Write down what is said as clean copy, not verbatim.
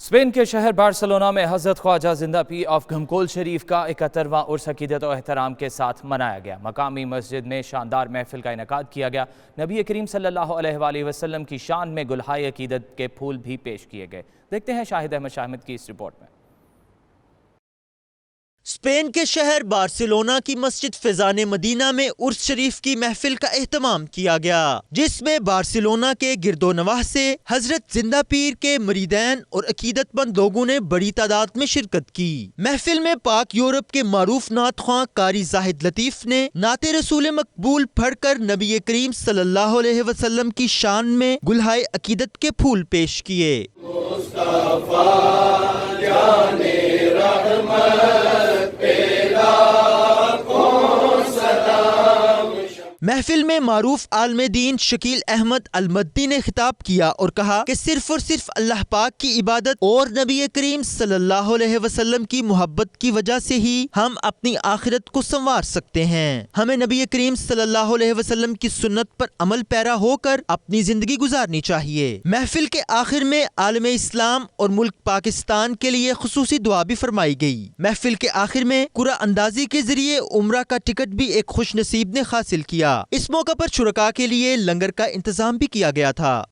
Spain کے شہر Barcelona میں حضرت خواجہ زندہ پیر آف گھمکول شریف کا 71واں عرس عقیدت و احترام کے ساتھ منایا گیا۔ مقامی مسجد میں شاندار محفل کا انعقاد کیا گیا۔ نبی کریم صلی اللہ علیہ وآلہ وسلم کی شان میں گلہائے عقیدت کے پھول بھی پیش کیے گئے۔ دیکھتے ہیں شاہد احمد شاہد کی اس رپورٹ میں۔ اسپین کے شہر بارسلونا کی مسجد فیضان مدینہ میں عرس شریف کی محفل کا اہتمام کیا گیا، جس میں بارسلونا کے گرد و نواح سے حضرت زندہ پیر کے مریدین اور عقیدت مند لوگوں نے بڑی تعداد میں شرکت کی۔ محفل میں پاک یورپ کے معروف نعت خواں قاری زاہد لطیف نے نعت رسول مقبول پڑھ کر نبی کریم صلی اللہ علیہ وسلم کی شان میں گلہائے عقیدت کے پھول پیش کیے۔ محفل میں معروف عالم دین شکیل احمد المدنی نے خطاب کیا اور کہا کہ صرف اور صرف اللہ پاک کی عبادت اور نبی کریم صلی اللہ علیہ وسلم کی محبت کی وجہ سے ہی ہم اپنی آخرت کو سنوار سکتے ہیں۔ ہمیں نبی کریم صلی اللہ علیہ وسلم کی سنت پر عمل پیرا ہو کر اپنی زندگی گزارنی چاہیے۔ محفل کے آخر میں عالم اسلام اور ملک پاکستان کے لیے خصوصی دعا بھی فرمائی گئی۔ محفل کے آخر میں قرعہ اندازی کے ذریعے عمرہ کا ٹکٹ بھی ایک خوش نصیب نے حاصل کیا۔ اس موقع پر شرکاء کے لیے لنگر کا انتظام بھی کیا گیا تھا۔